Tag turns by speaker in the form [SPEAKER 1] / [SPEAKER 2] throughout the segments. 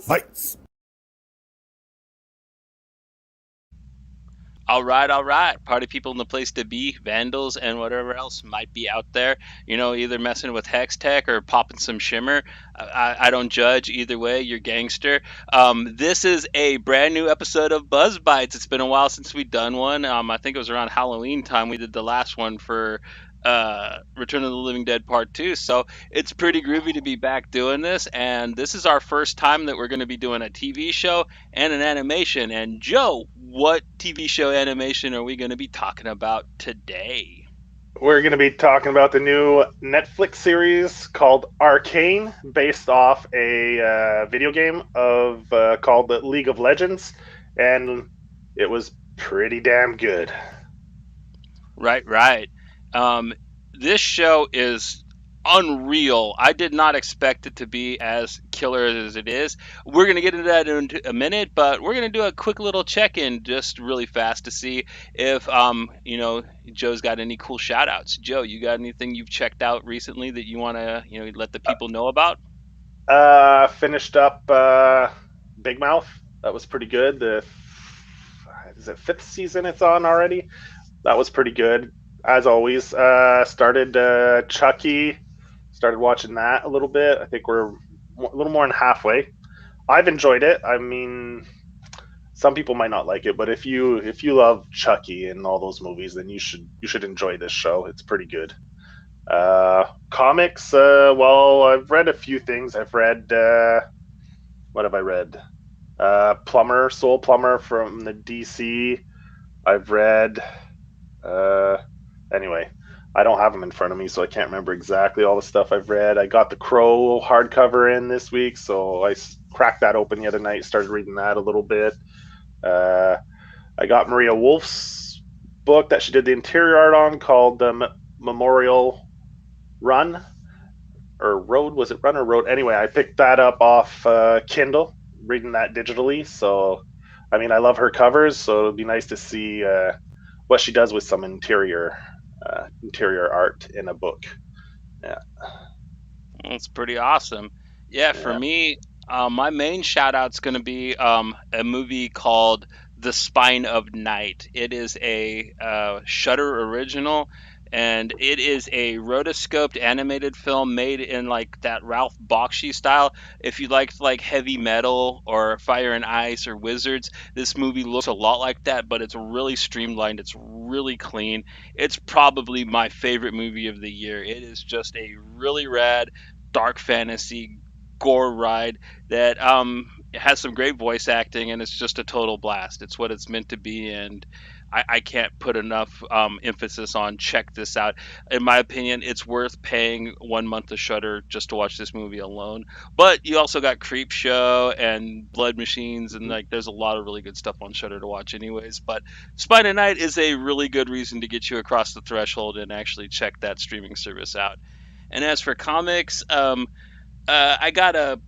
[SPEAKER 1] Fights!
[SPEAKER 2] All right, all right. Party people in the place to be, vandals and whatever else might be out there, either messing with hex tech or popping some shimmer. I don't judge either way, you're gangster. This is a brand new episode of Buzz Bites. It's been a while since we've done one. I think it was around Halloween time we did the last one for Return of the Living Dead Part 2. So it's pretty groovy to be back doing this. And this is our first time that we're going to be doing a TV show and an animation. And Joe, what TV show animation are we going to be talking about today?
[SPEAKER 3] We're going to be talking about the new Netflix series called Arcane, based off a video game of called the League of Legends, and it was pretty damn good.
[SPEAKER 2] Right, right. Um, this show is unreal. I did not expect it to be as killer as it is. We're going to get into that in a minute, but we're going to do a quick little check-in just really fast to see if Joe's got any cool shout outs. Joe, you got anything you've checked out recently that you want to, let the people know about?
[SPEAKER 3] Finished up Big Mouth. That was pretty good. The is it fifth season it's on already? That was pretty good. As always, started Chucky. Started watching that a little bit. I think we're a little more than halfway. I've enjoyed it. I mean, some people might not like it, but if you love Chucky and all those movies, then you should enjoy this show. It's pretty good. Comics. Well, I've read a few things. I've read what have I read? Soul Plumber from the DC. I've read. Anyway, I don't have them in front of me, so I can't remember exactly all the stuff I've read. I got the Crow hardcover in this week, so I cracked that open the other night, started reading that a little bit. Uh, I got Maria Wolf's book that she did the interior art on called Memorial Run or Road. Was it Run or Road? Anyway, I picked that up off Kindle, reading that digitally. So, I mean, I love her covers, so it'd be nice to see what she does with some interior art in a book. Yeah,
[SPEAKER 2] That's pretty awesome. Yeah, for
[SPEAKER 3] yeah.
[SPEAKER 2] me, my main shout out's going to be a movie called The Spine of Night. It is a Shudder original, and it is a rotoscoped animated film made in like that Ralph Bakshi style. If you liked like heavy metal or Fire and Ice or Wizards, this movie looks a lot like that, but it's really streamlined. It's really clean. It's probably my favorite movie of the year. It is just a really rad dark fantasy gore ride that has some great voice acting, and it's just a total blast. It's what it's meant to be, and I can't put enough emphasis on check this out. In my opinion, it's worth paying 1 month of Shudder just to watch this movie alone. But you also got Creep Show and Blood Machines, and like there's a lot of really good stuff on Shudder to watch, anyways. But Spine of Night is a really good reason to get you across the threshold and actually check that streaming service out. And as for comics, I got a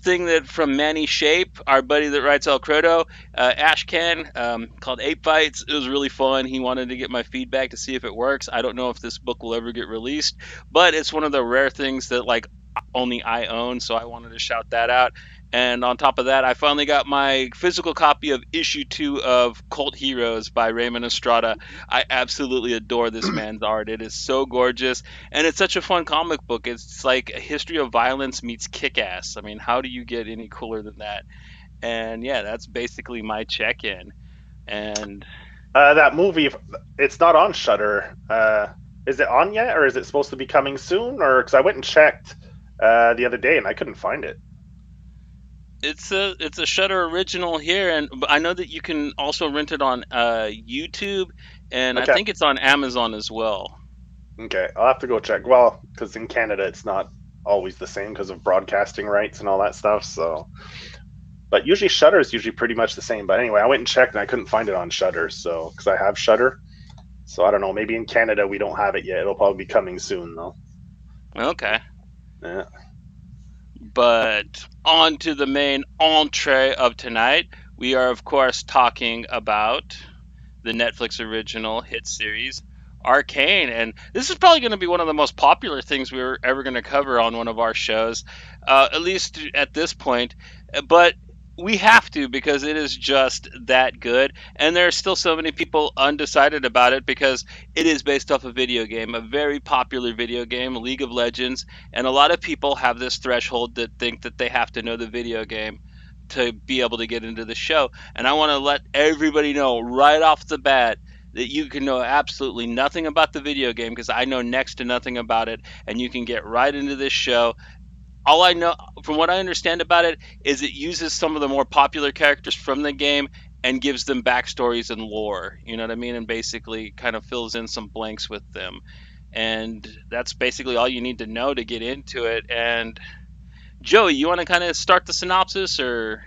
[SPEAKER 2] thing that from Manny Shape, our buddy that writes El Croto, Ashcan, called Ape Fights. It was really fun. He wanted to get my feedback to see if it works. I don't know if this book will ever get released, but it's one of the rare things that like only I own, so I wanted to shout that out. And on top of that, I finally got my physical copy of issue 2 of Cult Heroes by Raymond Estrada. I absolutely adore this man's art. It is so gorgeous, and it's such a fun comic book. It's like a history of violence meets kick-ass. I mean, how do you get any cooler than that? And yeah, that's basically my check-in. And
[SPEAKER 3] That movie, it's not on Shutter. Is it on yet, or is it supposed to be coming soon? Or because I went and checked the other day and I couldn't find it.
[SPEAKER 2] it's a Shutter original here, and I know that you can also rent it on YouTube, and I
[SPEAKER 3] Okay,
[SPEAKER 2] think it's on Amazon as well.
[SPEAKER 3] okay, I'll have to go check. Well, because in Canada it's not always the same because of broadcasting rights and all that stuff. So, but usually Shutter is usually pretty much the same. But anyway, I went and checked and I couldn't find it on Shutter. So, because I have Shutter, so I don't know. Maybe in Canada we don't have it yet. It'll probably be coming soon though.
[SPEAKER 2] Okay.
[SPEAKER 3] Yeah.
[SPEAKER 2] But on to the main entree of tonight. We are, of course, talking about the Netflix original hit series Arcane, and this is probably going to be one of the most popular things we were ever going to cover on one of our shows, at least at this point. But we have to because it is just that good, and there are still so many people undecided about it because it is based off a video game, a very popular video game, League of Legends, and a lot of people have this threshold that think that they have to know the video game to be able to get into the show. And I want to let everybody know right off the bat that you can know absolutely nothing about the video game because I know next to nothing about it, and you can get right into this show. All I know, from what I understand about it, is it uses some of the more popular characters from the game and gives them backstories and lore. You know what I mean? And basically kind of fills in some blanks with them. And that's basically all you need to know to get into it. And Joey, you want to kind of start the synopsis or?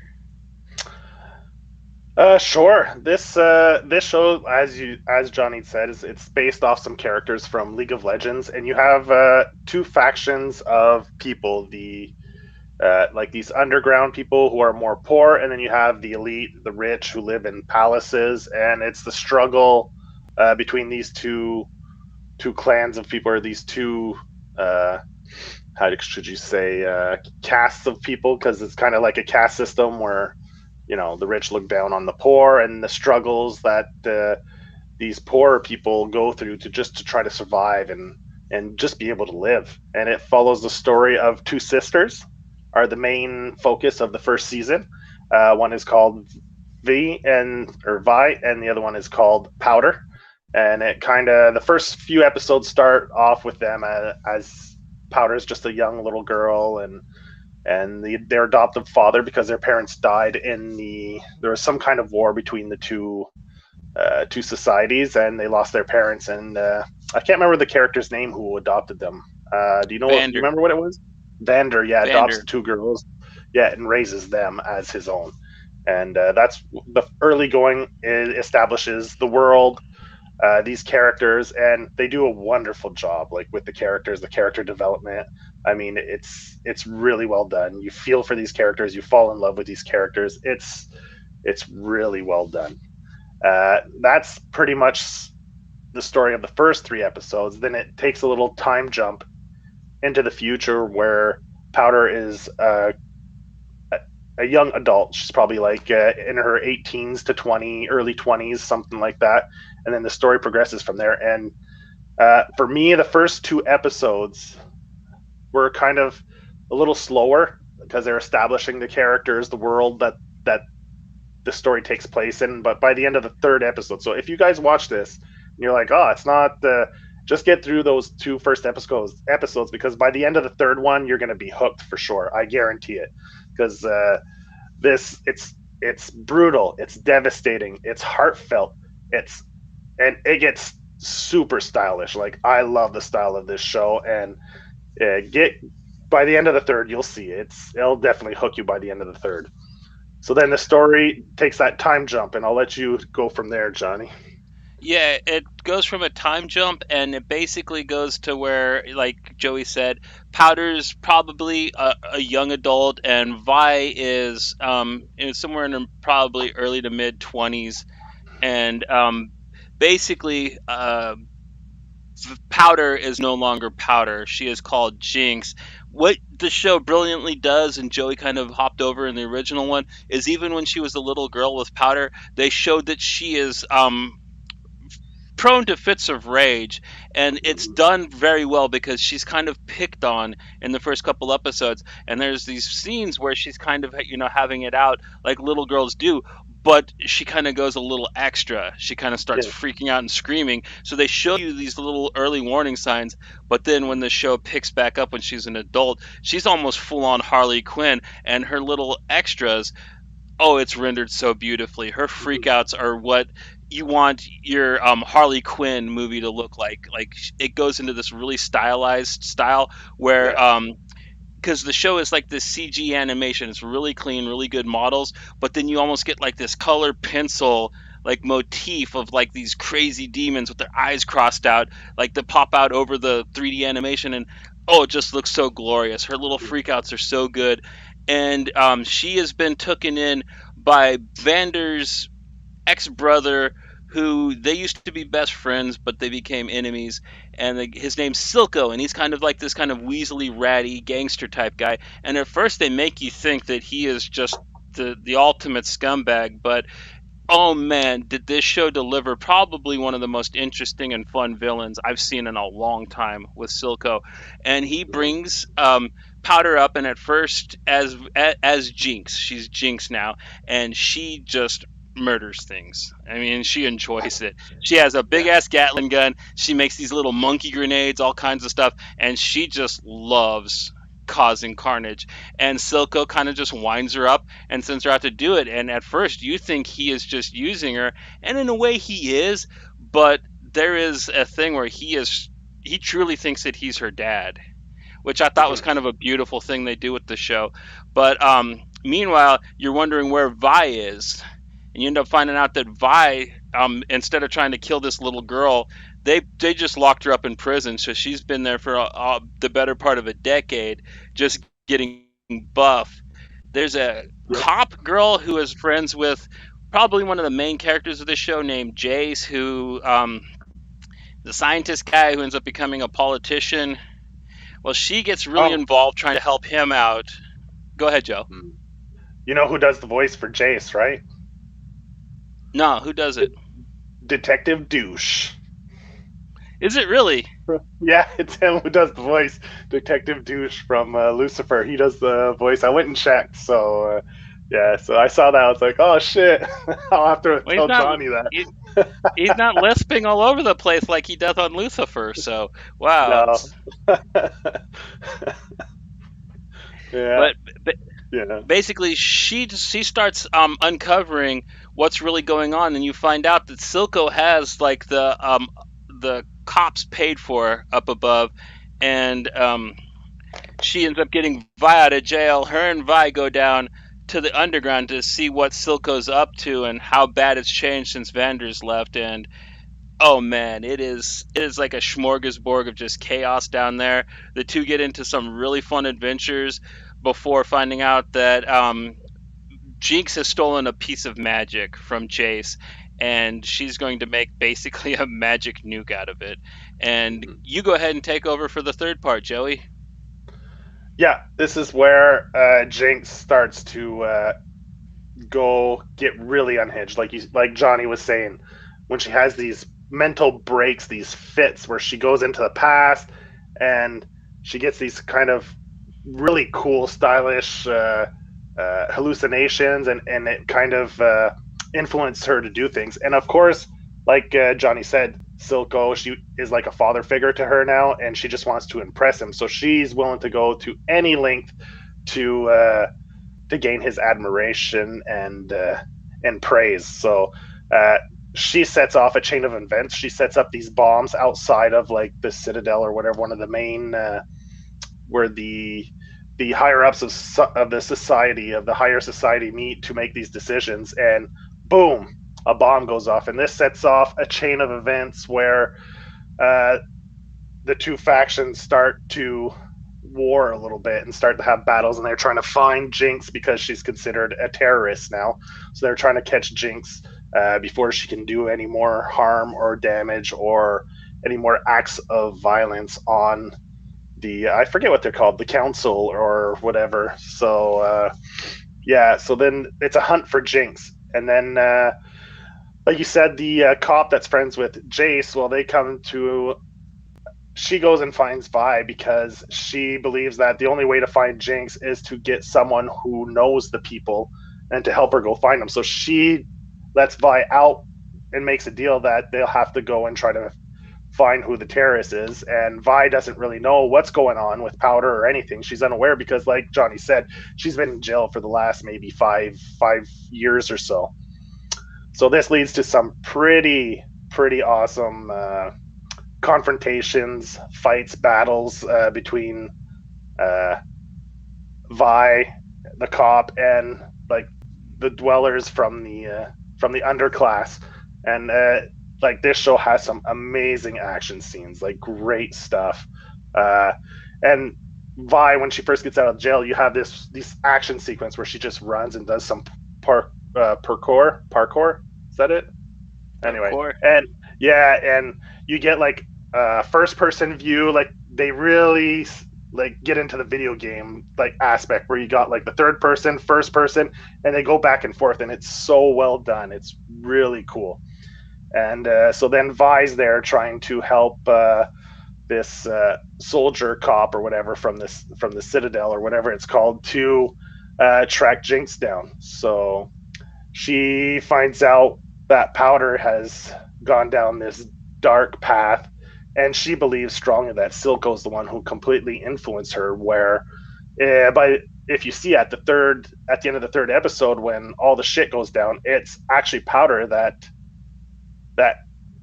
[SPEAKER 3] Sure. This show, as Johnny said, is it's based off some characters from League of Legends, and you have two factions of people: the like these underground people who are more poor, and then you have the elite, the rich, who live in palaces, and it's the struggle between these two clans of people, or these two uh, how should you say castes of people, because it's kind of like a caste system where the rich look down on the poor, and the struggles that these poorer people go through to try to survive and just be able to live. And it follows the story of two sisters are the main focus of the first season. One is called Vi, and the other one is called Powder. And it kind of, the first few episodes start off with them as Powder is just a young little girl, and their adoptive father, because their parents died there was some kind of war between the two societies, and they lost their parents. And I can't remember the character's name who adopted them. Do you
[SPEAKER 2] Vander.
[SPEAKER 3] remember what it was? Vander, yeah, adopts the
[SPEAKER 2] Vander.
[SPEAKER 3] two girls, yeah, and raises them as his own. And that's the early going. It establishes the world, these characters, and they do a wonderful job, like with the characters, the character development. I mean, it's really well done. You feel for these characters, you fall in love with these characters. It's really well done. That's pretty much the story of the first three episodes. Then it takes a little time jump into the future where Powder is a young adult. She's probably like in her 18s to 20, early 20s, something like that. And then the story progresses from there. And for me, the first two episodes were kind of a little slower because they're establishing the characters, the world that the story takes place in. But by the end of the third episode, so if you guys watch this and you're like, oh, it's not just get through those two first episodes, because by the end of the third one, you're going to be hooked for sure. I guarantee it. Because it's brutal, it's devastating, it's heartfelt, and it gets super stylish. Like, I love the style of this show, and get by the end of the third, you'll see it'll definitely hook you by the end of the third. So then the story takes that time jump, and I'll let you go from there, Johnny.
[SPEAKER 2] Yeah, it goes from a time jump, and it basically goes to where, like Joey said, Powder's probably a young adult, and Vi is somewhere in her probably early to mid 20s, and basically, Powder is no longer Powder. She is called Jinx. What the show brilliantly does, and Joey kind of hopped over in the original one, is even when she was a little girl with Powder, they showed that she is prone to fits of rage, and it's done very well because she's kind of picked on in the first couple episodes, and there's these scenes where she's kind of having it out like little girls do, but she kind of goes a little extra. She kind of starts
[SPEAKER 3] Yeah,
[SPEAKER 2] freaking out and screaming, so they show you these little early warning signs. But then when the show picks back up when she's an adult, she's almost full on Harley Quinn, and her little extras, oh, it's rendered so beautifully. Her freakouts are what you want your Harley Quinn movie to look like. Like, it goes into this really stylized style where
[SPEAKER 3] yeah,
[SPEAKER 2] because the show is like this CG animation. It's really clean, really good models, but then you almost get like this color pencil like motif of like these crazy demons with their eyes crossed out, like that pop out over the 3D animation, and oh, it just looks so glorious. Her little freakouts are so good, and she has been taken in by Vander's ex brother, who they used to be best friends, but they became enemies. And his name's Silco, and he's kind of like this kind of weaselly, ratty gangster type guy. And at first, they make you think that he is just the ultimate scumbag, but oh man, did this show deliver probably one of the most interesting and fun villains I've seen in a long time with Silco. And he
[SPEAKER 3] Mhm.
[SPEAKER 2] brings Powder up, and at first as Jinx. She's Jinx now, and she just murders things. I mean, she enjoys it. She has a big
[SPEAKER 3] Yeah.
[SPEAKER 2] ass Gatling gun. She makes these little monkey grenades, all kinds of stuff, and she just loves causing carnage. And Silco kind of just winds her up and sends her out to do it. And at first, you think he is just using her, and in a way, he is. But there is a thing where he truly thinks that he's her dad, which I thought was
[SPEAKER 3] Mhm.
[SPEAKER 2] kind of a beautiful thing they do with the show. But meanwhile, you're wondering where Vi is, and you end up finding out that Vi, instead of trying to kill this little girl, they just locked her up in prison. So she's been there for the better part of a decade, just getting buff. There's a
[SPEAKER 3] Yep.
[SPEAKER 2] cop girl who is friends with probably one of the main characters of the show named Jace, who the scientist guy who ends up becoming a politician. Well, she gets really
[SPEAKER 3] Oh,
[SPEAKER 2] involved trying to help him out. Go ahead, Joe.
[SPEAKER 3] mm. You know who does the voice for Jace, right?
[SPEAKER 2] No, who does it?
[SPEAKER 3] Detective Douche.
[SPEAKER 2] Is it really?
[SPEAKER 3] Yeah, it's him who does the voice. Detective Douche from Lucifer. He does the voice. I went and checked. So, yeah, so I saw that. I was like, oh, shit. I'll have to
[SPEAKER 2] Well,
[SPEAKER 3] tell Johnny
[SPEAKER 2] he,
[SPEAKER 3] that.
[SPEAKER 2] he's not lisping all over the place like he does on Lucifer. So, wow.
[SPEAKER 3] No. Yeah,
[SPEAKER 2] But
[SPEAKER 3] yeah.
[SPEAKER 2] basically, she starts uncovering what's really going on, and you find out that Silco has like the cops paid for up above, and she ends up getting Vi out of jail. Her and Vi go down to the underground to see what Silco's up to and how bad it's changed since Vander's left. And oh man, it is like a smorgasbord of just chaos down there. The two get into some really fun adventures before finding out that Jinx has stolen a piece of magic from Chase, and she's going to make basically a magic nuke out of it. And
[SPEAKER 3] Mhm.
[SPEAKER 2] you go ahead and take over for the third part, Joey.
[SPEAKER 3] Yeah, this is where Jinx starts to go get really unhinged, like Johnny was saying, when she has these mental breaks, these fits where she goes into the past and she gets these kind of really cool, stylish hallucinations, and it kind of influenced her to do things. And of course, like Johnny said, Silco, she is like a father figure to her now, and she just wants to impress him. So she's willing to go to any length to gain his admiration and praise. So uh, she sets off a chain of events. She sets up these bombs outside of like the Citadel or whatever, one of the main where the higher ups of the society of the higher society meet to make these decisions, and boom, a bomb goes off, and this sets off a chain of events where uh, the two factions start to war a little bit and start to have battles, and they're trying to find Jinx because she's considered a terrorist now. So they're trying to catch Jinx before she can do any more harm or damage or any more acts of violence on the I forget what they're called, the council or whatever. So yeah, so then it's a hunt for Jinx, and then like you said, the cop that's friends with Jace, well, they come to she goes and finds Vi because she believes that the only way to find Jinx is to get someone who knows the people and to help her go find them. So she lets Vi out and makes a deal that they'll have to go and try to find who the terrorist is. And Vi doesn't really know what's going on with Powder or anything. She's unaware because, like Johnny said, she's been in jail for the last maybe five years or so. So this leads to some pretty awesome confrontations, fights, battles between uh, Vi, the cop, and like the dwellers from the underclass. And like this show has some amazing action scenes, like great stuff. Uh, and Vi, when she first gets out of jail, you have this action sequence where she just runs and does some parkour. Is that it?
[SPEAKER 2] Of
[SPEAKER 3] Anyway,
[SPEAKER 2] course.
[SPEAKER 3] and yeah, and you get like first person view. Like they really like get into the video game like aspect where you got like the third person, first person, and they go back and forth, and it's so well done. It's really cool. And so then Vi's there trying to help this soldier cop or whatever from the Citadel or whatever it's called to track Jinx down. So she finds out that Powder has gone down this dark path, and she believes strongly that Silco's the one who completely influenced her. Where, by if you see at the end of the third episode when all the shit goes down, it's actually Powder that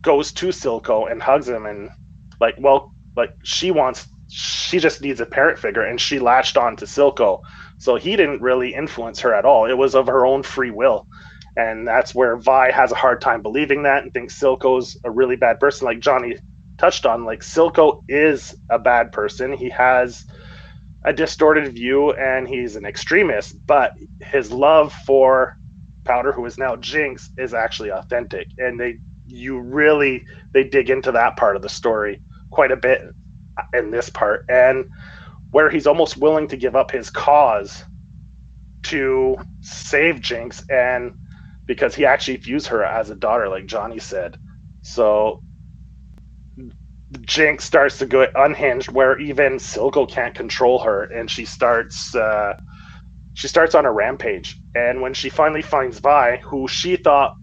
[SPEAKER 3] goes to Silco and hugs him and like she just needs a parent figure and she latched on to Silco. So he didn't really influence her at all. It was of her own free will. And that's where Vi has a hard time believing that and thinks Silco's a really bad person. Like Johnny touched on, like Silco is a bad person. He has a distorted view and he's an extremist, but his love for Powder, who is now Jinx, is actually authentic. And they dig into that part of the story quite a bit in this part, and where he's almost willing to give up his cause to save Jinx, and because he actually views her as a daughter, like Johnny said. So Jinx starts to go unhinged, where even Silco can't control her, and she starts on a rampage. And when she finally finds Vi, who she thought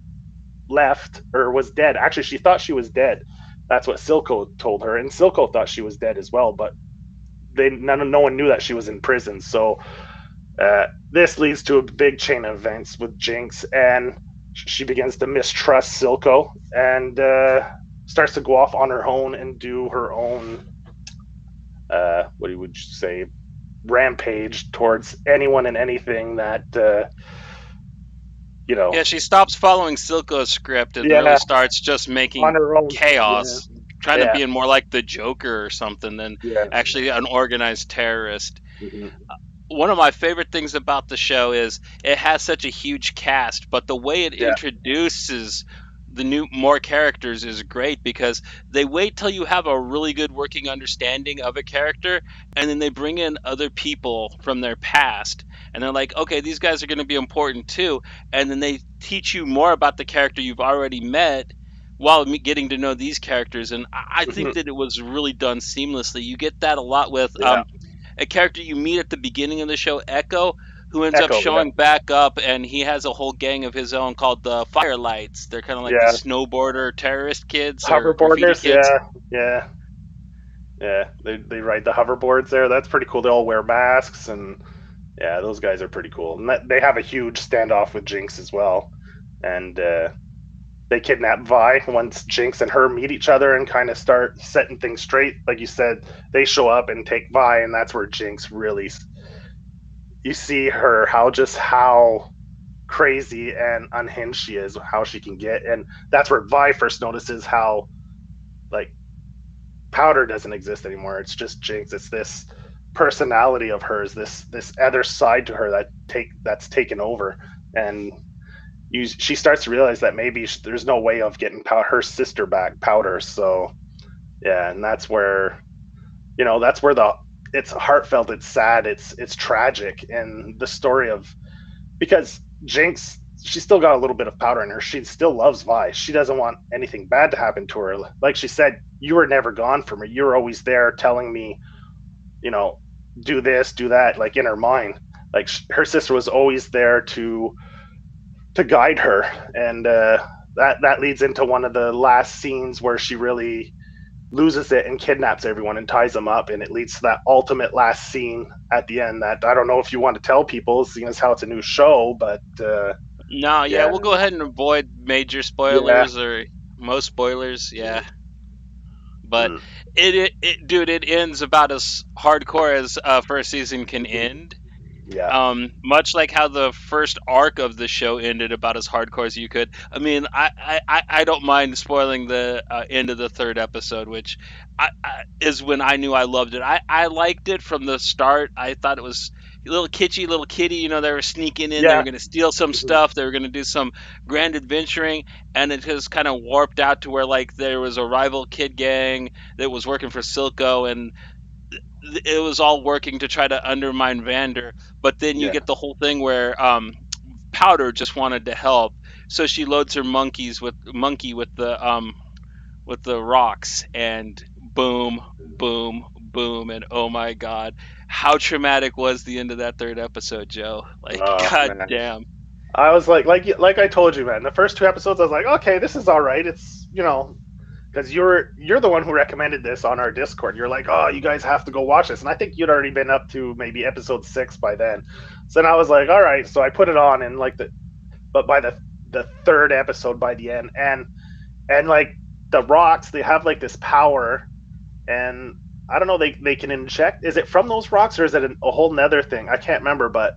[SPEAKER 3] left or was dead, actually she thought she was dead. That's what Silco told her, and Silco thought she was dead as well. But no one knew that she was in prison. So this leads to a big chain of events with Jinx, and she begins to mistrust Silco and starts to go off on her own and do her own, what would you say, rampage towards anyone and anything that, you know,
[SPEAKER 2] Yeah, she stops following Silco's script and really
[SPEAKER 3] yeah,
[SPEAKER 2] starts just
[SPEAKER 3] on
[SPEAKER 2] making
[SPEAKER 3] her own. Yeah,
[SPEAKER 2] chaos, trying to
[SPEAKER 3] yeah,
[SPEAKER 2] be more like the Joker or something than
[SPEAKER 3] yeah.
[SPEAKER 2] actually an organized terrorist.
[SPEAKER 3] Hmm.
[SPEAKER 2] One of my favorite things about the show is it has such a huge cast, but the way it
[SPEAKER 3] Yeah.
[SPEAKER 2] introduces the new more characters is great because they wait till you have a really good working understanding of a character and then they bring in other people from their past and they're like, okay, these guys are going to be important too, and then they teach you more about the character you've already met while getting to know these characters. And I think
[SPEAKER 3] Hmm.
[SPEAKER 2] that it was really done seamlessly. You get that a lot with
[SPEAKER 3] Yeah.
[SPEAKER 2] a character you meet at the beginning of the show, Echo, who ends up
[SPEAKER 3] Echo. Yeah.
[SPEAKER 2] showing back up, and he has a whole gang of his own called the Firelights. They're kind of like the
[SPEAKER 3] Yeah.
[SPEAKER 2] snowboarder terrorist kids or graffiti
[SPEAKER 3] Hoverboarders.
[SPEAKER 2] kids.
[SPEAKER 3] Yeah. Yeah. Yeah. They ride the hoverboards there. That's pretty cool. They all wear masks, and yeah, those guys are pretty cool. And they have a huge standoff with Jinx as well. And they kidnap Vi once Jinx and her meet each other and kind of start setting things straight. Like you said, they show up and take Vi, and that's where Jinx really, you see her how crazy and unhinged she is, how she can get. And that's where Vi first notices how like Powder doesn't exist anymore. It's just Jinx. It's this personality of hers, this other side to her that's taken over. And she starts to realize that maybe there's no way of getting her sister back, Powder. So yeah, and that's where the it's heartfelt, it's sad, it's tragic, and the story of, because Jinx, she still got a little bit of Powder in her. She still loves Vi. She doesn't want anything bad to happen to her. Like she said, you were never gone from me. You were always there telling me, you know, do this, do that, like in her mind. Like her sister was always there to guide her, and that leads into one of the last scenes where she really loses it and kidnaps everyone and ties them up, and it leads to that ultimate last scene at the end that I don't know if you want to tell people, seeing as how it's a new show, but
[SPEAKER 2] No, yeah,
[SPEAKER 3] yeah,
[SPEAKER 2] we'll go ahead and avoid major
[SPEAKER 3] yeah,
[SPEAKER 2] spoilers or most spoilers. Yeah, but
[SPEAKER 3] mm,
[SPEAKER 2] dude, it ends about as hardcore as first season can
[SPEAKER 3] mhm,
[SPEAKER 2] end.
[SPEAKER 3] Yeah,
[SPEAKER 2] Much like how the first arc of the show ended about as hardcore as you could. I mean, I don't mind spoiling the end of the third episode, which is when I knew I loved it. I liked it from the start. I thought it was a little kitschy, little kitty. You know, they were sneaking in, they were
[SPEAKER 3] yeah,
[SPEAKER 2] going to steal some
[SPEAKER 3] mhm,
[SPEAKER 2] stuff, they were going to do some grand adventuring, and it has kind of warped out to where like there was a rival kid gang that was working for Silco, and it was all working to try to undermine Vander. But then you
[SPEAKER 3] yeah.
[SPEAKER 2] get the whole thing where Powder just wanted to help, so she loads her monkey with the rocks, and boom, boom, boom, and oh my god, how traumatic was the end of that third episode, Joe? Like,
[SPEAKER 3] Oh
[SPEAKER 2] god
[SPEAKER 3] man,
[SPEAKER 2] damn.
[SPEAKER 3] I was like I told you, man. The first two episodes, I was like, okay, this is all right. It's because you're the one who recommended this on our Discord. You're like, oh, you guys have to go watch this, and I think you'd already been up to maybe episode 6 by then. So then I was like, all right. So I put it on, and but by the third episode by the end, and like the rocks, they have like this power, and I don't know, they can inject. Is it from those rocks or is it a whole nether thing? I can't remember, but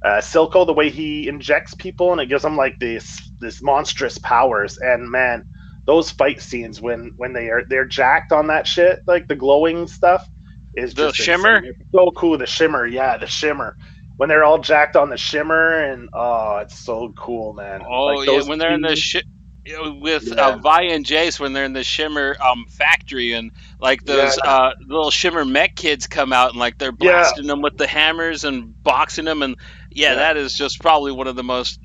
[SPEAKER 3] Silco, the way he injects people and it gives them like this monstrous powers. And man, those fight scenes when they're jacked on that shit, like the glowing stuff, is
[SPEAKER 2] The
[SPEAKER 3] just insane.
[SPEAKER 2] shimmer.
[SPEAKER 3] It's so cool. The shimmer, yeah, the shimmer. When they're all jacked on the shimmer, and oh, it's so cool, man.
[SPEAKER 2] Oh
[SPEAKER 3] Like
[SPEAKER 2] yeah,
[SPEAKER 3] those
[SPEAKER 2] when they're in the
[SPEAKER 3] two,
[SPEAKER 2] with
[SPEAKER 3] yeah,
[SPEAKER 2] Vi and Jace, when they're in the Shimmer factory, and like
[SPEAKER 3] yeah,
[SPEAKER 2] those little Shimmer mech kids come out, and like they're
[SPEAKER 3] yeah,
[SPEAKER 2] blasting them with the hammers and boxing them, and yeah,
[SPEAKER 3] yeah,
[SPEAKER 2] that is just probably one of the most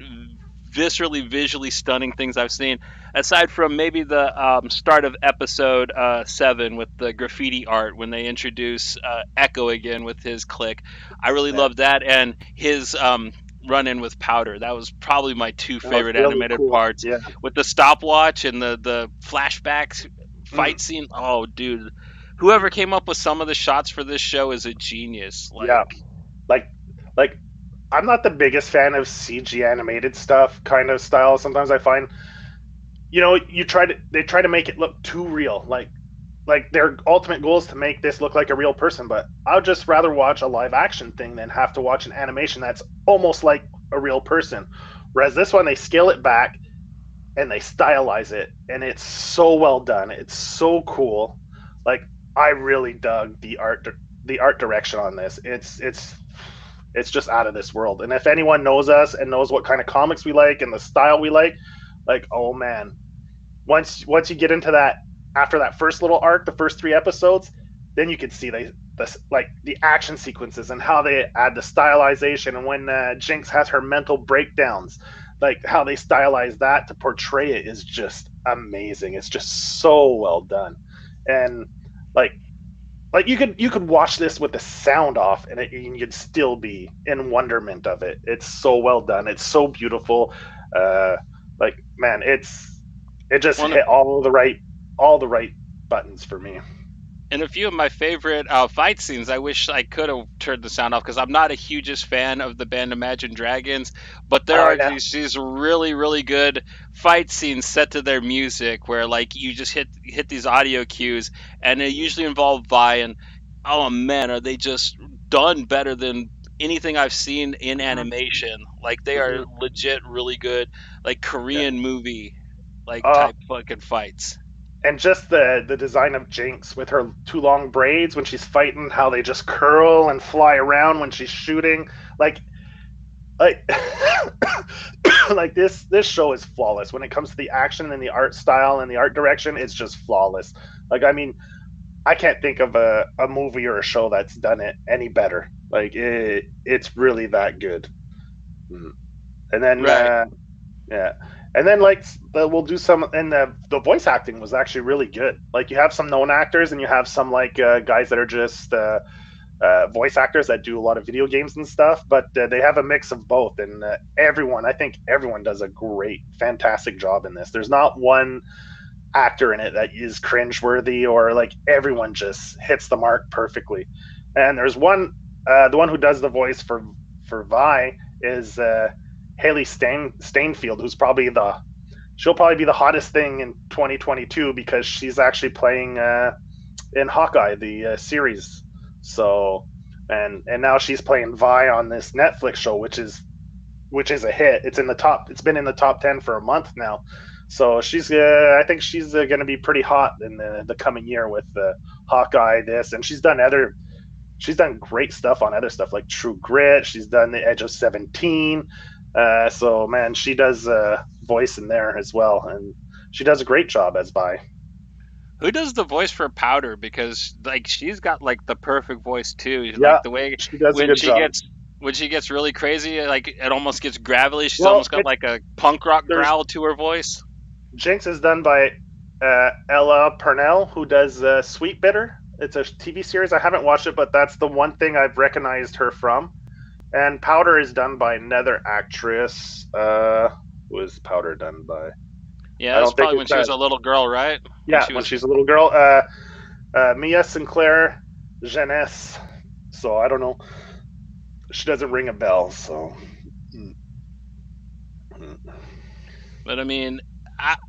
[SPEAKER 2] viscerally, visually stunning things I've seen. Aside from maybe the start of episode 7 with the graffiti art when they introduce Echo again with his clique, I really
[SPEAKER 3] yeah.
[SPEAKER 2] love that, and his run in with Powder. That was probably my two
[SPEAKER 3] That was
[SPEAKER 2] favorite
[SPEAKER 3] really
[SPEAKER 2] animated
[SPEAKER 3] cool.
[SPEAKER 2] parts,
[SPEAKER 3] Yeah.
[SPEAKER 2] with the stopwatch and the flashbacks
[SPEAKER 3] Mm,
[SPEAKER 2] fight scene. Oh, dude, whoever came up with some of the shots for this show is a genius.
[SPEAKER 3] yeah.
[SPEAKER 2] Like,
[SPEAKER 3] Like like I'm not the biggest fan of CG animated stuff kind of style. Sometimes I find, they try to make it look too real. Like their ultimate goal is to make this look like a real person, but I would just rather watch a live action thing than have to watch an animation that's almost like a real person. Whereas this one, they scale it back and they stylize it, and it's so well done. It's so cool. Like I really dug the art direction on this. It's just out of this world. And if anyone knows us and knows what kind of comics we like and the style we like, oh man, once you get into that, after that first little arc, the first 3 episodes, then you can see like the action sequences and how they add the stylization, and when Jinx has her mental breakdowns, like how they stylize that to portray it is just amazing. It's just so well done, and like you could watch this with the sound off, and you'd still be in wonderment of it. It's so well done. It's so beautiful. Uh, like man, it just
[SPEAKER 2] one
[SPEAKER 3] hit all the right buttons for me.
[SPEAKER 2] and a few of my favorite fight scenes. I wish I could have turned the sound off because I'm not a hugest fan of the band Imagine Dragons, but there
[SPEAKER 3] Oh
[SPEAKER 2] are
[SPEAKER 3] yeah,
[SPEAKER 2] these really really good fight scenes set to their music where like you just hit these audio cues, and they usually involve Vi, and oh man, are they just done better than anything I've seen in
[SPEAKER 3] mm-hmm,
[SPEAKER 2] animation. Like they are
[SPEAKER 3] mm-hmm,
[SPEAKER 2] legit really good, like
[SPEAKER 3] yeah.
[SPEAKER 2] Korean movie like
[SPEAKER 3] Uh,
[SPEAKER 2] type fucking fights.
[SPEAKER 3] and just the design of Jinx with her two long braids when she's fighting, how they just curl and fly around when she's shooting, like like like this show is flawless when it comes to the action and the art style and the art direction. It's just flawless. Like I mean, I can't think of a movie or a show that's done it any better. Like it's really that good. Mm. And then
[SPEAKER 2] Right.
[SPEAKER 3] yeah, and then like we'll do some, and the voice acting was actually really good. Like you have some known actors and you have some like guys that are just voice actors that do a lot of video games and stuff, but they have a mix of both. And I think everyone does a great, fantastic job in this. There's not one actor in it that is cringeworthy, or like everyone just hits the mark perfectly. And there's the one who does the voice for Vi is Haley Stainfield, she'll probably be the hottest thing in 2022 because she's actually playing in Hawkeye, the series. So and now she's playing Vi on this Netflix show, which is a hit. It's in the top. It's been in the top 10 for a month now. So she's, I think she's going to be pretty hot in the coming year with Hawkeye. This, and she's done great stuff on other stuff like True Grit. She's done The Edge of 17. So man, she does voice in there as well, and she does a great job as Vi.
[SPEAKER 2] Who does the voice for Powder? Because like she's got like the perfect voice too.
[SPEAKER 3] Yeah,
[SPEAKER 2] Like the way
[SPEAKER 3] she does a
[SPEAKER 2] when
[SPEAKER 3] good
[SPEAKER 2] she
[SPEAKER 3] job.
[SPEAKER 2] gets when she gets really crazy, like it almost gets gravelly. She's
[SPEAKER 3] Well,
[SPEAKER 2] almost got like a punk rock
[SPEAKER 3] there's
[SPEAKER 2] growl to her voice.
[SPEAKER 3] Jinx is done by Ella Purnell, who does Sweet Bitter. It's a TV series. I haven't watched it, but that's the one thing I've recognized her from. And Powder is done by another actress. Who is Powder done by?
[SPEAKER 2] Yeah,
[SPEAKER 3] I
[SPEAKER 2] that's
[SPEAKER 3] don't think
[SPEAKER 2] probably when
[SPEAKER 3] it's
[SPEAKER 2] she was
[SPEAKER 3] that.
[SPEAKER 2] a little girl, right? When
[SPEAKER 3] Yeah,
[SPEAKER 2] she
[SPEAKER 3] when
[SPEAKER 2] was
[SPEAKER 3] she's a little girl. Mia Sinclair Jeunesse. So I don't know. She doesn't ring a bell. So.
[SPEAKER 2] But I mean,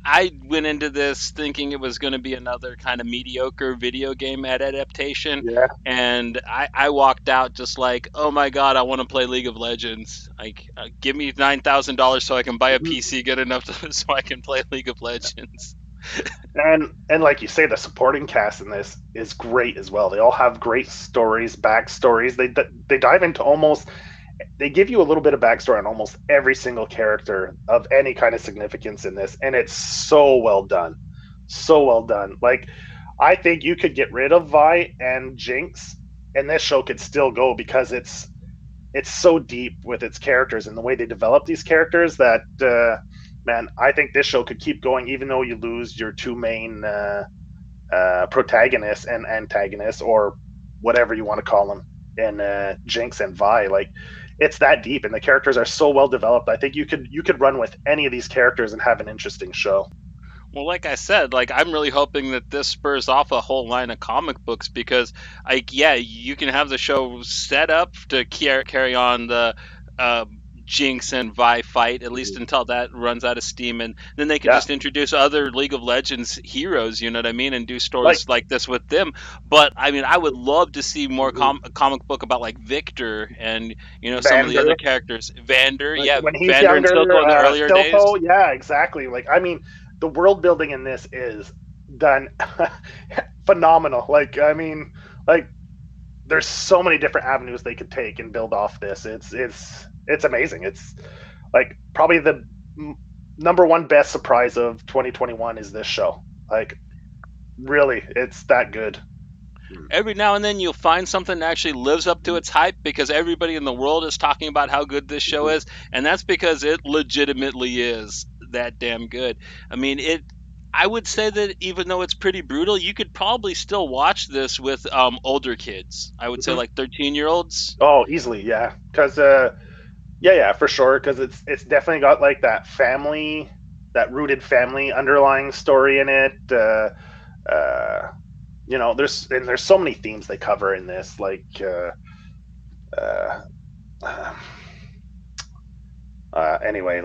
[SPEAKER 2] I went into this thinking it was going to be another kind of mediocre video game adaptation,
[SPEAKER 3] Yeah.
[SPEAKER 2] and I walked out just like, oh my god, I want to play League of Legends. Like, give me $9,000 so I can buy a PC good enough so I can play League of Legends.
[SPEAKER 3] And like you say, the supporting cast in this is great as well. They all have great stories, backstories. They dive into almost, they give you a little bit of backstory on almost every single character of any kind of significance in this, and it's so well done, so well done. Like I think you could get rid of Vi and Jinx, and this show could still go because it's so deep with its characters and the way they develop these characters that man, I think this show could keep going even though you lose your two main protagonists and antagonists or whatever you want to call them in Jinx and Vi. Like it's that deep and the characters are so well developed. I think you could run with any of these characters and have an interesting show.
[SPEAKER 2] Well, like I said, like I'm really hoping that this spurs off a whole line of comic books because, like, yeah, you can have the show set up to carry on the uh, Jinx and Vi fight at least
[SPEAKER 3] Mhm.
[SPEAKER 2] until that runs out of steam, and then they can
[SPEAKER 3] Yeah,
[SPEAKER 2] just introduce other League of Legends heroes. You know what I mean, and do
[SPEAKER 3] like
[SPEAKER 2] stories like this with them. But I mean, I would love to see more
[SPEAKER 3] mhm.
[SPEAKER 2] a comic book about like Victor and some of the other
[SPEAKER 3] Vander,
[SPEAKER 2] characters. Vander,
[SPEAKER 3] like
[SPEAKER 2] yeah,
[SPEAKER 3] when he's
[SPEAKER 2] Vander and
[SPEAKER 3] younger,
[SPEAKER 2] Silco in the earlier days.
[SPEAKER 3] Silco. Yeah, exactly. Like I mean, the world building in this is done phenomenal. Like I mean, like there's so many different avenues they could take and build off this. It's amazing. It's like probably the number one best surprise of 2021 is this show. Like really, it's that good.
[SPEAKER 2] Every now and then you'll find something that actually lives up to
[SPEAKER 3] Mhm.
[SPEAKER 2] its hype because everybody in the world is talking about how good this show is, and that's because it legitimately is that damn good. I mean, it. I would say that even though it's pretty brutal, you could probably still watch this with older kids. I would say
[SPEAKER 3] Mhm.
[SPEAKER 2] like 13-year-olds.
[SPEAKER 3] Oh, easily, yeah. Because yeah, for sure. Because it's definitely got like that family, that rooted family underlying story in it. Uh, there's so many themes they cover in this. Like uh, uh, anyway,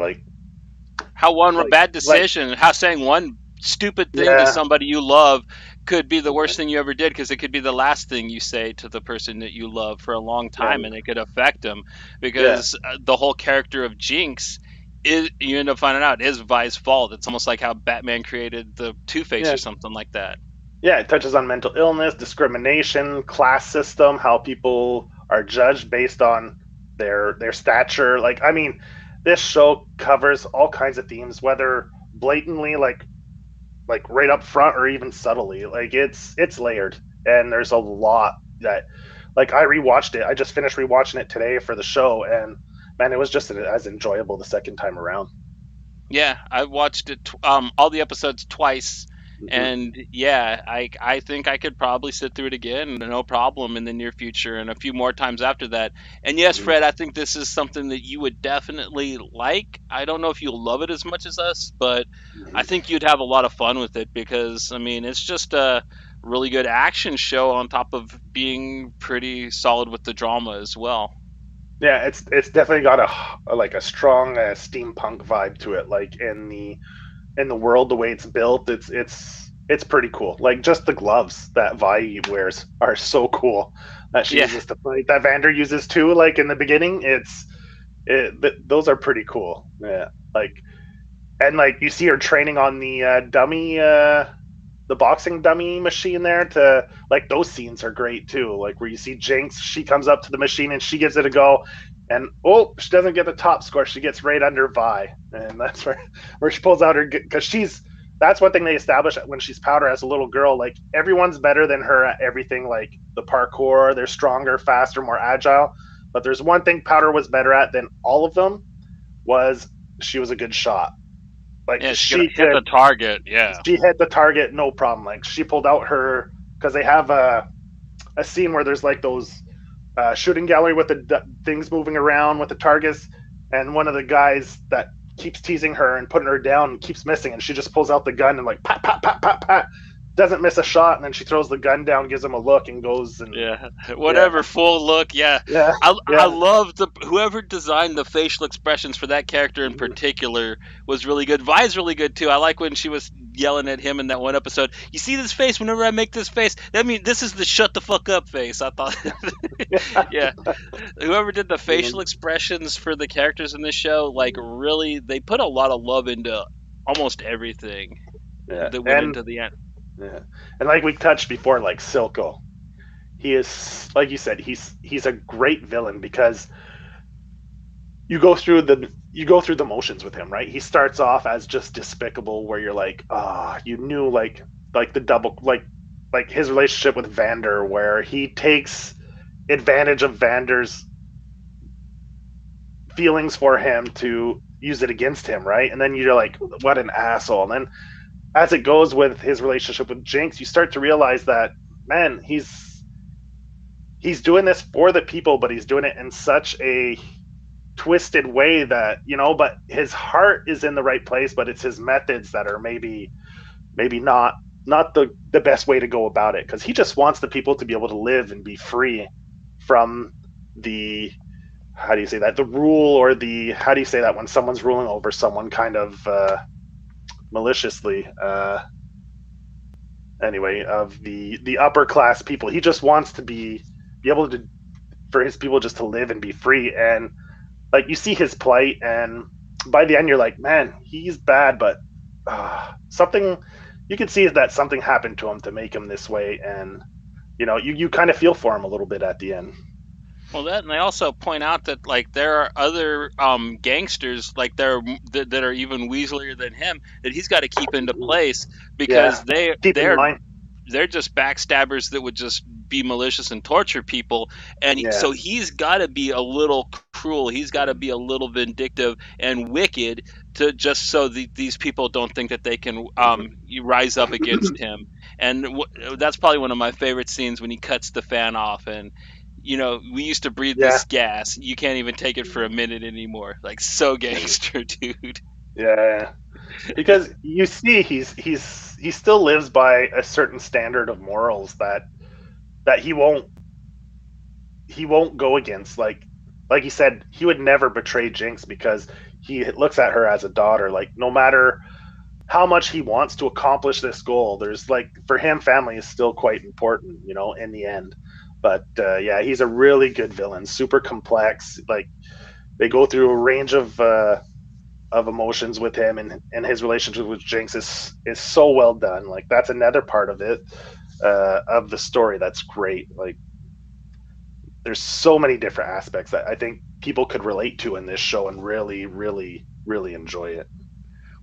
[SPEAKER 2] How one
[SPEAKER 3] like
[SPEAKER 2] bad
[SPEAKER 3] like
[SPEAKER 2] decision, how saying one stupid thing to
[SPEAKER 3] yeah,
[SPEAKER 2] somebody you love could be the worst thing you ever did because it could be the last thing you say to the person that you love for a long time
[SPEAKER 3] and
[SPEAKER 2] and it could affect them
[SPEAKER 3] yeah,
[SPEAKER 2] because the whole character of Jinx is you end up finding out is Vi's fault. It's almost like how Batman created the Two-Face
[SPEAKER 3] yeah,
[SPEAKER 2] or something like that.
[SPEAKER 3] yeah. It touches on mental illness, discrimination, class system, how people are judged based on their stature. Like I mean, this show covers all kinds of themes, whether blatantly like right up front or even subtly. Like it's layered, and there's a lot that like I rewatched it. I just finished rewatching it today for the show, and man, it was just as enjoyable the second time around.
[SPEAKER 2] Yeah, I've watched it all the episodes twice,
[SPEAKER 3] Hmm.
[SPEAKER 2] and yeah, I think I could probably sit through it again, no problem, in the near future, and a few more times after that. And yes,
[SPEAKER 3] Hmm.
[SPEAKER 2] Fred, I think this is something that you would definitely like. I don't know if you'll love it as much as us, but I
[SPEAKER 3] Hmm.
[SPEAKER 2] think you'd have a lot of fun with it because I mean, it's just a really good action show on top of being pretty solid with the drama as well.
[SPEAKER 3] Yeah, it's definitely got like a strong steampunk vibe to it. Like in the world, the way it's built, it's pretty cool. Like just the gloves that Vi wears are so cool. that she
[SPEAKER 2] Yeah,
[SPEAKER 3] uses to fight, that Vander uses too. Like in the beginning, those are pretty cool. Yeah, like and like you see her training on the dummy, the boxing dummy machine there. To like those scenes are great too. Like where you see Jinx, she comes up to the machine and she gives it a go, and oh, she doesn't get the top score. She gets right under Vi, and that's where she pulls out her, because she's that's one thing they establish when she's Powder as a little girl. Like everyone's better than her at everything. Like the parkour, they're stronger, faster, more agile. But there's one thing Powder was better at than all of them, was she was a good shot. Like
[SPEAKER 2] yeah,
[SPEAKER 3] cause
[SPEAKER 2] she could
[SPEAKER 3] she
[SPEAKER 2] hit
[SPEAKER 3] could
[SPEAKER 2] the target. Yeah,
[SPEAKER 3] she hit the target no problem. Like she pulled out her, because they have a scene where there's like those shooting gallery with the things moving around with the targets, and one of the guys that keeps teasing her and putting her down keeps missing, and she just pulls out the gun and like pat pat pat pat pat, doesn't miss a shot, and then she throws the gun down, gives him a look, and goes and
[SPEAKER 2] yeah,
[SPEAKER 3] yeah
[SPEAKER 2] whatever. Full look. Yeah,
[SPEAKER 3] yeah
[SPEAKER 2] I
[SPEAKER 3] yeah
[SPEAKER 2] love the whoever designed the facial expressions for that character in
[SPEAKER 3] mm-hmm.
[SPEAKER 2] particular was really good. Vi's really good too. I like when she was yelling at him in that one episode. You see this face? Whenever I make this face, that means this is the shut the fuck up face. I thought, yeah, whoever did the facial expressions for the characters in this show, like really, they put a lot of love into almost everything
[SPEAKER 3] yeah
[SPEAKER 2] that went into the end.
[SPEAKER 3] yeah and like we touched before, like Silco, he is, like you said, he's a great villain, because you go through the motions with him, right? He starts off as just despicable, where you're like, ah, you knew, like the double, like his relationship with Vander, where he takes advantage of Vander's feelings for him to use it against him, right? And then you're like, what an asshole. And then as it goes with his relationship with Jinx, you start to realize that, man, he's doing this for the people, but he's doing it in such a twisted way that, but his heart is in the right place, but it's his methods that are maybe not the best way to go about it, because he just wants the people to be able to live and be free from the, how do you say that, the rule, or the, how do you say that when someone's ruling over someone kind of maliciously, anyway, of the upper class people. He just wants to be able to, for his people just to live and be free. And like you see his plight, and by the end you're like, man, he's bad, but something, you can see that something happened to him to make him this way, and you kind of feel for him a little bit at the end.
[SPEAKER 2] Well, that, and they also point out that like there are other gangsters like that are even weaselier than him that he's got to keep into place because
[SPEAKER 3] Yeah, keep in mind.
[SPEAKER 2] they're just backstabbers that would just be malicious and torture people, and
[SPEAKER 3] Yeah.
[SPEAKER 2] so he's got to be a little cruel, he's got to be a little vindictive and wicked to just so these people don't think that they can rise up against him. And that's probably one of my favorite scenes when he cuts the fan off, and we used to breathe
[SPEAKER 3] Yeah.
[SPEAKER 2] this gas, you can't even take it for a minute anymore. Like, so gangster, dude.
[SPEAKER 3] Yeah, because you see, he still lives by a certain standard of morals that he won't go against. Like he said, he would never betray Jinx, because he looks at her as a daughter. Like, no matter how much he wants to accomplish this goal, there's, like, for him, family is still quite important, in the end. But yeah, he's a really good villain, super complex. Like, they go through a range of emotions with him, and his relationship with Jinx is so well done. Like, that's another part of it, of the story that's great. Like, there's so many different aspects that I think people could relate to in this show and really, really, really enjoy it.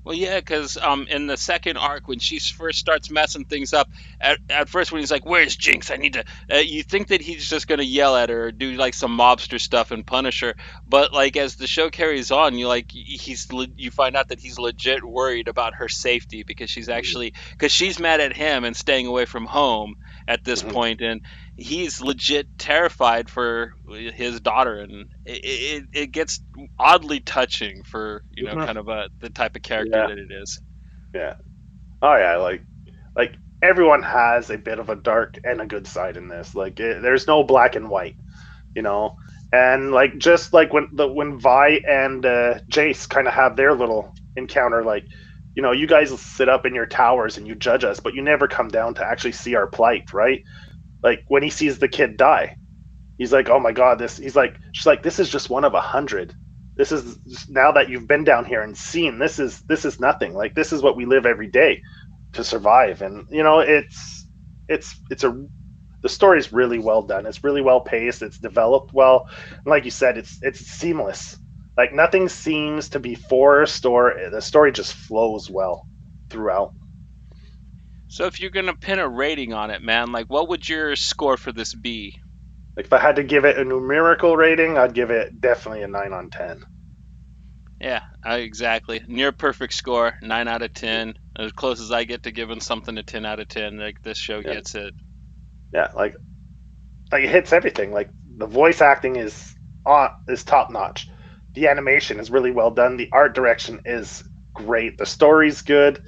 [SPEAKER 2] Well, yeah, because in the second arc, when she first starts messing things up, at first when he's like, "Where's Jinx? I need to," you think that he's just gonna yell at her or do like some mobster stuff and punish her. But like as the show carries on, you find out that he's legit worried about her safety because she's mad at him and staying away from home at this
[SPEAKER 3] Mm-hmm.
[SPEAKER 2] point, and he's legit terrified for his daughter, and it gets oddly touching for
[SPEAKER 3] Mm-hmm.
[SPEAKER 2] kind of the type of character
[SPEAKER 3] Yeah,
[SPEAKER 2] that it is.
[SPEAKER 3] yeah. Oh yeah, like everyone has a bit of a dark and a good side in this. Like, there's no black and white, you know. And like, just like when Vi and Jace kind of have their little encounter, like, you guys sit up in your towers and you judge us, but you never come down to actually see our plight, right? Like when he sees the kid die, He's like, oh my god, this. He's like, she's like, this is just one of 100. This is now that you've been down here and seen. This is nothing. Like this is what we live every day to survive. And it's a the story's really well done. It's really well paced. It's developed well. And like you said, it's seamless. Like nothing seems to be forced or the story just flows well throughout.
[SPEAKER 2] So if you're gonna pin a rating on it, man, like what would your score for this be?
[SPEAKER 3] Like if I had to give it a numerical rating, I'd give it definitely a 9 on 10.
[SPEAKER 2] Yeah, exactly. Near perfect score, 9 out of 10. As close as I get to giving something a 10 out of 10. Like this show
[SPEAKER 3] Yeah,
[SPEAKER 2] gets it.
[SPEAKER 3] yeah, like it hits everything. Like the voice acting is top notch. The animation is really well done. The art direction is great. The story's good.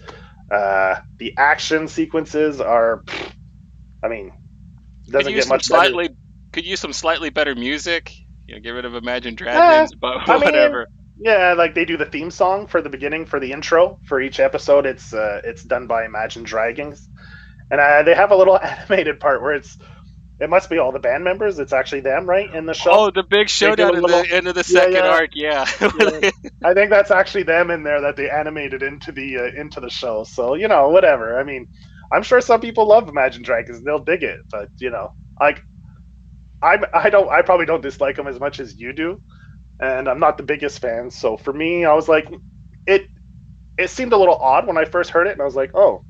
[SPEAKER 3] The action sequences are, I mean,
[SPEAKER 2] Could
[SPEAKER 3] doesn't
[SPEAKER 2] use
[SPEAKER 3] get
[SPEAKER 2] some
[SPEAKER 3] much better.
[SPEAKER 2] slightly, could use some slightly better music. Get rid of Imagine
[SPEAKER 3] Eh,
[SPEAKER 2] Dragons, but
[SPEAKER 3] I mean,
[SPEAKER 2] whatever.
[SPEAKER 3] yeah, like they do the theme song for the beginning for the intro for each episode. It's done by Imagine Dragons, and they have a little animated part where it must be all the band members. It's actually them, right, in the show.
[SPEAKER 2] Oh, the big
[SPEAKER 3] They do a
[SPEAKER 2] showdown in the
[SPEAKER 3] little,
[SPEAKER 2] end of the
[SPEAKER 3] yeah,
[SPEAKER 2] second
[SPEAKER 3] yeah,
[SPEAKER 2] arc. Yeah.
[SPEAKER 3] yeah. I think that's actually them in there that they animated into the show. So whatever. I mean, I'm sure some people love Imagine Dragons and they'll dig it, but like I probably don't dislike them as much as you do, and I'm not the biggest fan. So for me, I was like, it it seemed a little odd when I first heard it, and I was like, oh,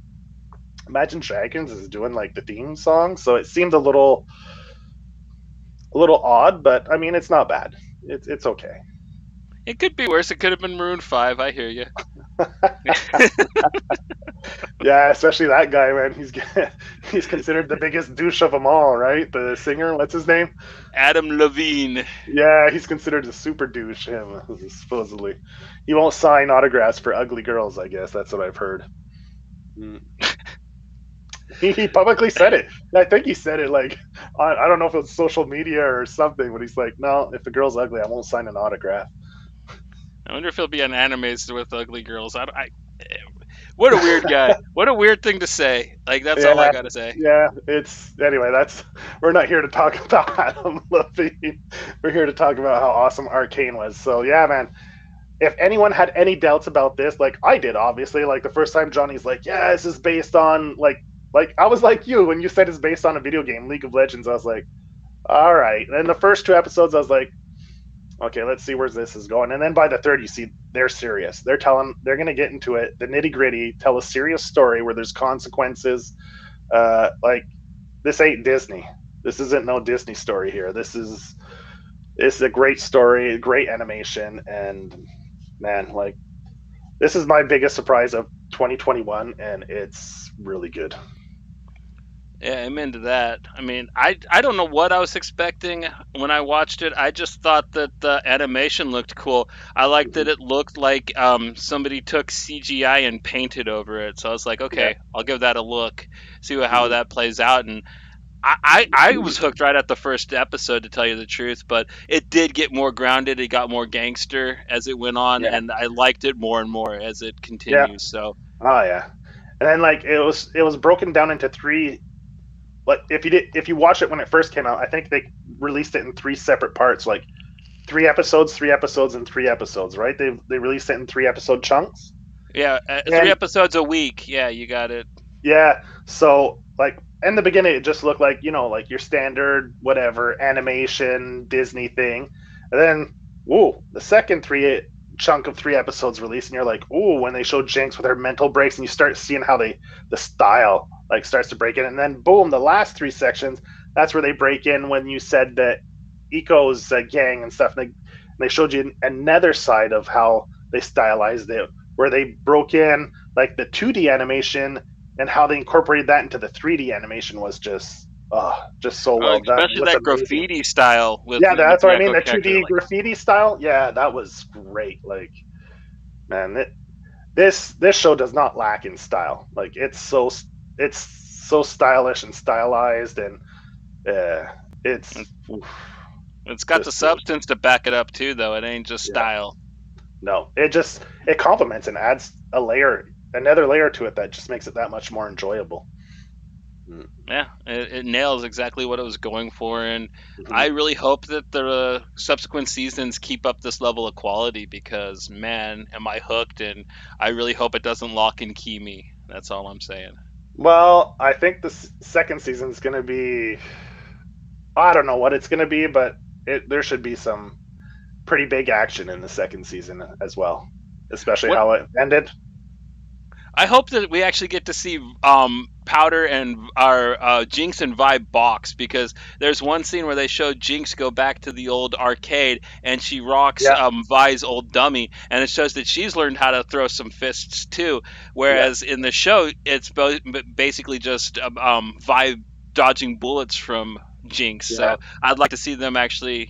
[SPEAKER 3] Imagine Dragons is doing like the theme song, so it seemed a little odd, but I mean, it's not bad. It's okay.
[SPEAKER 2] It could be worse. It could have been Maroon 5. I hear you.
[SPEAKER 3] Yeah, especially that guy, man. He's considered the biggest douche of them all, right? The singer, what's his name?
[SPEAKER 2] Adam Levine.
[SPEAKER 3] Yeah, he's considered a super douche. Him supposedly, he won't sign autographs for ugly girls. I guess that's what I've heard. Mm. He publicly said it. I think he said it like I don't know if it was social media or something, but he's like, no, if the girl's ugly, I won't sign an autograph.
[SPEAKER 2] I wonder if he'll be on animes with ugly girls. What a weird guy. What a weird thing to say. Like that's all I
[SPEAKER 3] Yeah,
[SPEAKER 2] gotta say.
[SPEAKER 3] yeah. It's anyway. That's We're not here to talk about Adam Levine. We're here to talk about how awesome Arcane was. So yeah, man. If anyone had any doubts about this, like I did, obviously, like the first time Johnny's like, yeah, this is based on like I was like you when you said it's based on a video game, League of Legends. I was like, all right. And then the first two episodes, I was like, okay, let's see where this is going. And then by the third, you see they're serious. They're going to get into it, the nitty gritty, tell a serious story where there's consequences. Like this ain't Disney. This isn't no Disney story here. This is a great story, great animation, and man, like this is my biggest surprise of 2021, and it's really good.
[SPEAKER 2] Yeah, I'm into that. I mean, I don't know what I was expecting when I watched it. I just thought that the animation looked cool. I liked that
[SPEAKER 3] Mhm.
[SPEAKER 2] it looked like somebody took CGI and painted over it. So I was like,
[SPEAKER 3] Yeah.
[SPEAKER 2] okay, I'll give that a look, see how
[SPEAKER 3] Mhm.
[SPEAKER 2] that plays out. And I was hooked right at the first episode, to tell you the truth. But it did get more grounded. It got more gangster as it went on,
[SPEAKER 3] Yeah.
[SPEAKER 2] and I liked it more and more as it
[SPEAKER 3] Yeah.
[SPEAKER 2] continues. So
[SPEAKER 3] Oh yeah. And then like it was broken down into three. Like if you watch it when it first came out, I think they released it in three separate parts, like three episodes, and three episodes. Right? They released it in 3 episode chunks.
[SPEAKER 2] yeah, 3 episodes a week. Yeah, you got it.
[SPEAKER 3] Yeah. So like in the beginning, it just looked like like your standard whatever animation Disney thing, and then ooh, the second three chunk of 3 episodes released, and you're like, ooh, when they show Jinx with her mental breaks, and you start seeing how the style like starts to break in, and then boom, the last three sections, that's where they break in when you said that Eco's gang and stuff, and they showed you another side of how they stylized it, where they broke in like the 2D animation and how they incorporated that into the 3D animation was just so
[SPEAKER 2] Oh,
[SPEAKER 3] well done. It
[SPEAKER 2] especially
[SPEAKER 3] was
[SPEAKER 2] that
[SPEAKER 3] amazing.
[SPEAKER 2] graffiti style
[SPEAKER 3] Yeah,
[SPEAKER 2] with
[SPEAKER 3] that's
[SPEAKER 2] the
[SPEAKER 3] what I mean.
[SPEAKER 2] echo
[SPEAKER 3] The
[SPEAKER 2] character.
[SPEAKER 3] 2D
[SPEAKER 2] Like,
[SPEAKER 3] graffiti style. Yeah, that was great. Like, man, this show does not lack in style. Like, it's so stylish and stylized, and it's oof,
[SPEAKER 2] it's got the
[SPEAKER 3] just good.
[SPEAKER 2] substance to back it up too, though. It ain't just
[SPEAKER 3] Yeah,
[SPEAKER 2] style.
[SPEAKER 3] no, it complements and adds another layer to it that just makes it that much more enjoyable.
[SPEAKER 2] Yeah, it nails exactly what it was going for, and I
[SPEAKER 3] Mm-hmm.
[SPEAKER 2] really hope that the subsequent seasons keep up this level of quality because, man, am I hooked, and I really hope it doesn't lock and key me. That's all I'm saying.
[SPEAKER 3] Well, I think the second season is going to be. I don't know what it's going to be, but there should be some pretty big action in the second season as well, especially
[SPEAKER 2] What
[SPEAKER 3] how it ended.
[SPEAKER 2] I hope that we actually get to see Powder and our Jinx and Vi box because there's one scene where they show Jinx go back to the old arcade and she rocks
[SPEAKER 3] Yeah,
[SPEAKER 2] Vi's old dummy, and it shows that she's learned how to throw some fists too.
[SPEAKER 3] yeah,
[SPEAKER 2] Whereas in the show, it's basically just Vi dodging bullets from Jinx.
[SPEAKER 3] yeah.
[SPEAKER 2] So I'd like to see them actually,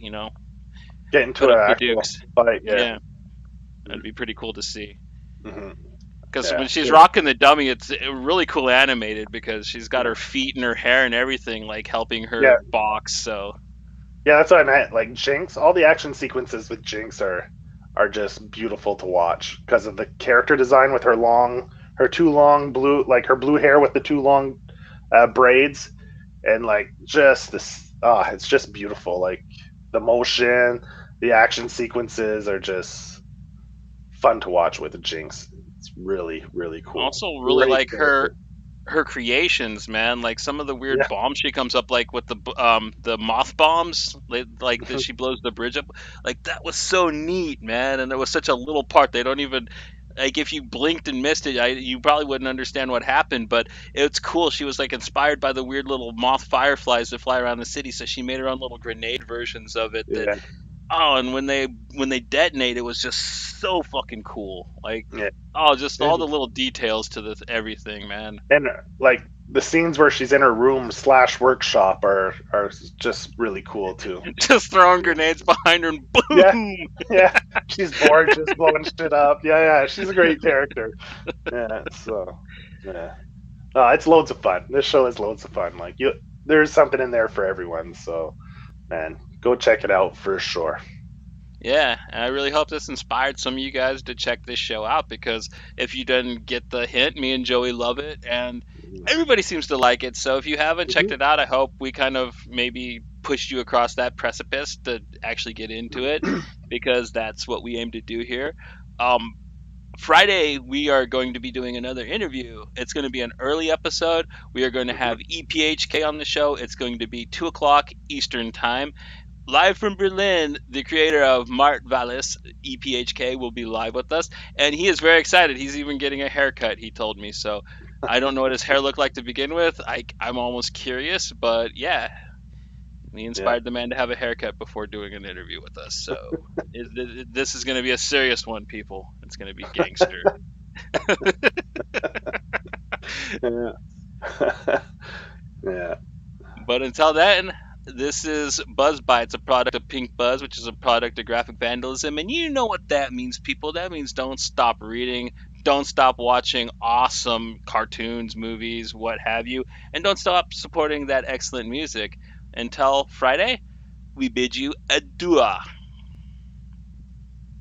[SPEAKER 3] Get into
[SPEAKER 2] put
[SPEAKER 3] an
[SPEAKER 2] up the
[SPEAKER 3] actual
[SPEAKER 2] dukes.
[SPEAKER 3] fight. Yeah.
[SPEAKER 2] Yeah, that'd be pretty cool to see.
[SPEAKER 3] Mm-hmm.
[SPEAKER 2] Because
[SPEAKER 3] Yeah.
[SPEAKER 2] when she's rocking the dummy, it's really cool animated because she's got
[SPEAKER 3] Yeah.
[SPEAKER 2] her feet and her hair and everything like helping her
[SPEAKER 3] Yeah.
[SPEAKER 2] box. So
[SPEAKER 3] Yeah, that's what I meant. Like Jinx, all the action sequences with Jinx are just beautiful to watch because of the character design with her two long blue, like her blue hair with the two long braids, and like just this. It's just beautiful. Like the motion, the action sequences are just fun to watch with the Jinx. It's really, really cool.
[SPEAKER 2] also really
[SPEAKER 3] Great
[SPEAKER 2] like
[SPEAKER 3] character.
[SPEAKER 2] her creations, man. Like some of the weird
[SPEAKER 3] Yeah.
[SPEAKER 2] bombs she comes up like with the moth bombs, like that she blows the bridge up. Like that was so neat, man. And it was such a little part. They don't even like if you blinked and missed it, you probably wouldn't understand what happened. But it's cool. She was like inspired by the weird little moth fireflies that fly around the city, so she made her own little grenade versions of it. That
[SPEAKER 3] Yeah.
[SPEAKER 2] oh, and when they detonate, it was just so fucking cool. Like
[SPEAKER 3] Yeah.
[SPEAKER 2] oh, just all
[SPEAKER 3] And
[SPEAKER 2] the little details to this everything, man.
[SPEAKER 3] and like the scenes where she's in her room slash workshop are just really cool too.
[SPEAKER 2] Just throwing grenades behind her and
[SPEAKER 3] Yeah,
[SPEAKER 2] boom.
[SPEAKER 3] yeah. She's bored, just blowing shit up. Yeah, yeah. She's a great character. Yeah. So, yeah. It's loads of fun. This show is loads of fun. There's something in there for everyone. So, man, go check it out for sure.
[SPEAKER 2] Yeah, and I really hope this inspired some of you guys to check this show out because if you didn't get the hint, me and Joey love it and everybody seems to like it. So if you haven't checked
[SPEAKER 3] Mm-hmm.
[SPEAKER 2] it out, I hope we kind of maybe pushed you across that precipice to actually get into it because that's what we aim to do here. Um, Friday, we are going to be doing another interview. It's going to be an early episode. We are going to
[SPEAKER 3] Mm-hmm.
[SPEAKER 2] have EPHK on the show. It's going to be 2 o'clock Eastern Time. Live from Berlin, the creator of Mart Vallis, EPHK, will be live with us. And he is very excited. He's even getting a haircut, he told me. So I don't know what his hair looked like to begin with. I'm almost curious. But yeah, we
[SPEAKER 3] Yeah.
[SPEAKER 2] inspired the man to have a haircut before doing an interview with us. So this is going to be a serious one, people. It's going to be gangster.
[SPEAKER 3] Yeah. Yeah.
[SPEAKER 2] But until then, this is Buzz Bites, a product of Pink Buzz, which is a product of graphic vandalism. And you know what that means, people. That means don't stop reading, don't stop watching awesome cartoons, movies, what have you, and don't stop supporting that excellent music. Until Friday, we bid you adieu.